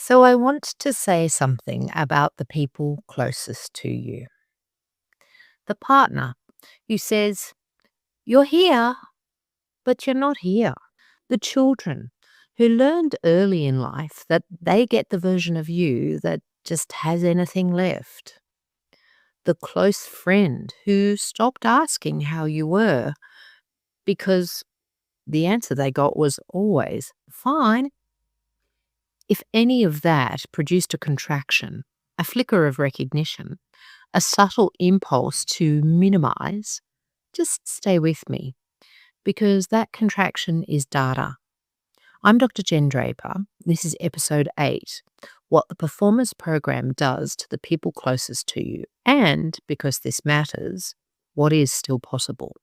So, I want to say something about the people closest to you. The partner who says, "You're here, but you're not here." The children who learned early in life that they get the version of you that just has anything left. The close friend who stopped asking how you were because the answer they got was always fine. If any of that produced a contraction, a flicker of recognition, a subtle impulse to minimize, just stay with me because that contraction is data. I'm Dr. Jen Draper. This is episode 8, What the Performance Program Does to the People Closest to You, and because this matters, what is still possible.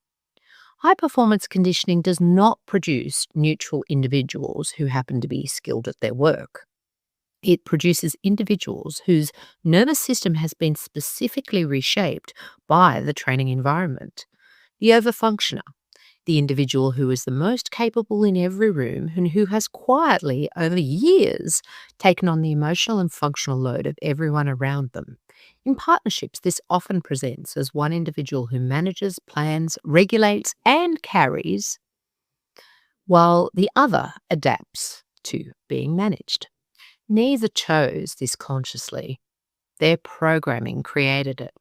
High performance conditioning does not produce neutral individuals who happen to be skilled at their work. It produces individuals whose nervous system has been specifically reshaped by the training environment. The overfunctioner, the individual who is the most capable in every room and who has quietly, over years, taken on the emotional and functional load of everyone around them. In partnerships, this often presents as one individual who manages, plans, regulates, and carries, while the other adapts to being managed. Neither chose this consciously. Their programming created it.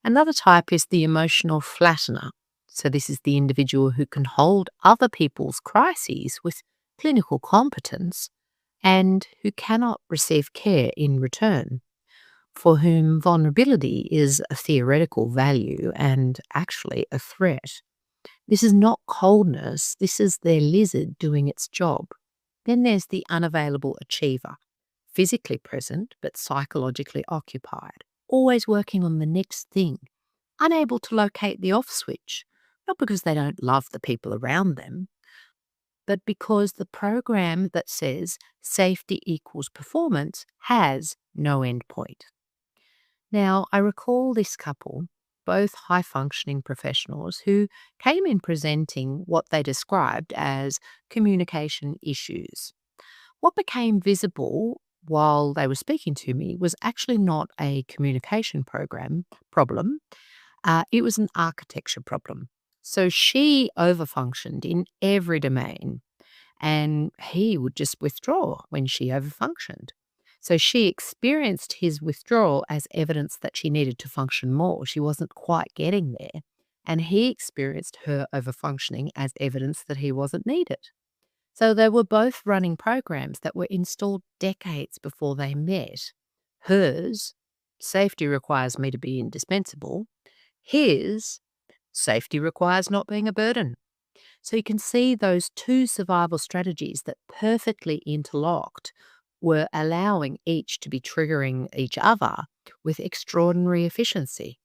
Another type is the emotional flattener. So, this is the individual who can hold other people's crises with clinical competence and who cannot receive care in return, for whom vulnerability is a theoretical value and actually a threat. This is not coldness, this is their lizard doing its job. Then there's the unavailable achiever, physically present but psychologically occupied, always working on the next thing, unable to locate the off switch, not because they don't love the people around them, but because the program that says safety equals performance has no end point. Now, I recall this couple, both high functioning professionals, who came in presenting what they described as communication issues. What became visible while they were speaking to me was actually not a communication problem. It was an architecture problem. So she overfunctioned in every domain, and he would just withdraw when she overfunctioned. So she experienced his withdrawal as evidence that she needed to function more. She wasn't quite getting there. And he experienced her overfunctioning as evidence that he wasn't needed. So they were both running programs that were installed decades before they met. Hers, safety requires me to be indispensable. His, safety requires not being a burden. So you can see those two survival strategies that perfectly interlocked were allowing each to be triggering each other with extraordinary efficiency.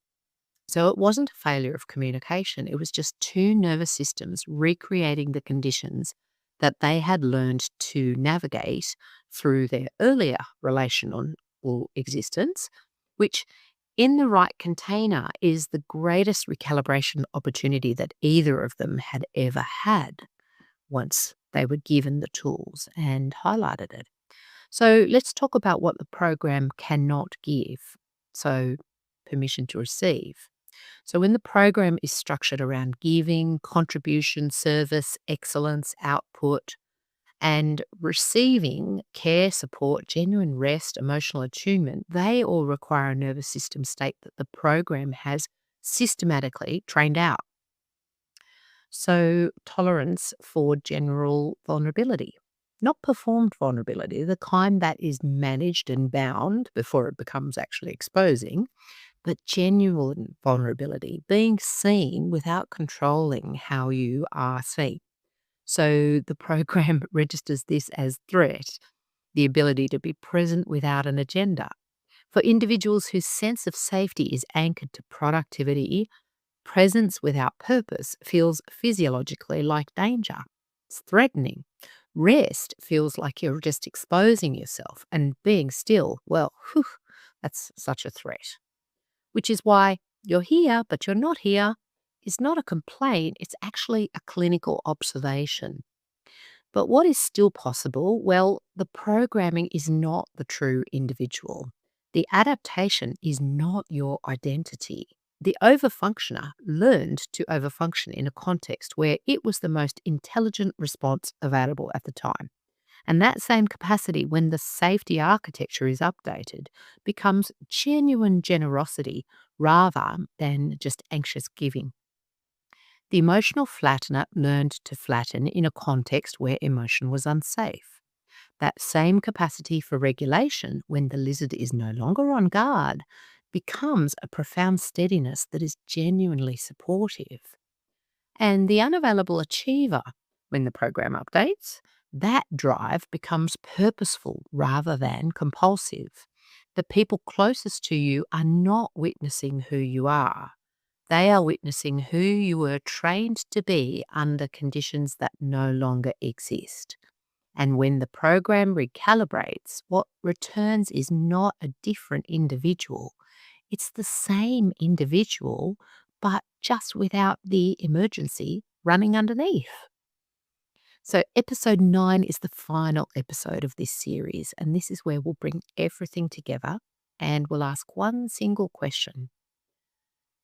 So it wasn't a failure of communication, it was just two nervous systems recreating the conditions that they had learned to navigate through their earlier relational existence, which in the right container is the greatest recalibration opportunity that either of them had ever had once they were given the tools and highlighted it. So let's talk about what the program cannot give. So, permission to receive. So, when the program is structured around giving, contribution, service, excellence, output, and receiving care, support, genuine rest, emotional attunement, they all require a nervous system state that the program has systematically trained out. So, tolerance for general vulnerability, not performed vulnerability, the kind that is managed and bound before it becomes actually exposing, but genuine vulnerability, being seen without controlling how you are seen. So the program registers this as threat, the ability to be present without an agenda. For individuals whose sense of safety is anchored to productivity, presence without purpose feels physiologically like danger. It's threatening. Rest feels like you're just exposing yourself, and being still, well, that's such a threat. Which is why you're here, but you're not here is not a complaint, it's actually a clinical observation. But what is still possible? Well, the programming is not the true individual. The adaptation is not your identity. The overfunctioner learned to overfunction in a context where it was the most intelligent response available at the time. And that same capacity, when the safety architecture is updated, becomes genuine generosity rather than just anxious giving. The emotional flattener learned to flatten in a context where emotion was unsafe. That same capacity for regulation, when the lizard is no longer on guard, becomes a profound steadiness that is genuinely supportive. And the unavailable achiever, when the program updates, that drive becomes purposeful rather than compulsive. The people closest to you are not witnessing who you are. They are witnessing who you were trained to be under conditions that no longer exist. And when the program recalibrates, what returns is not a different individual. It's the same individual, but just without the emergency running underneath. So, episode 9 is the final episode of this series, and this is where we'll bring everything together and we'll ask one single question.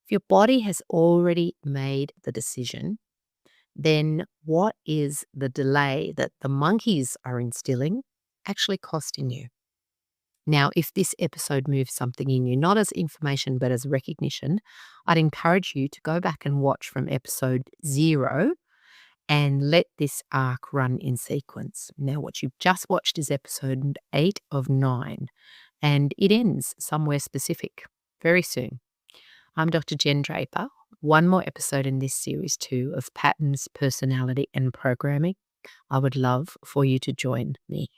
If your body has already made the decision, then what is the delay that the monkeys are instilling actually costing you? Now, if this episode moves something in you, not as information, but as recognition, I'd encourage you to go back and watch from episode 0 and let this arc run in sequence. Now, what you've just watched is episode 8 of 9, and it ends somewhere specific very soon. I'm Dr. Jen Draper. One more episode in this series too of patterns, personality, and programming. I would love for you to join me.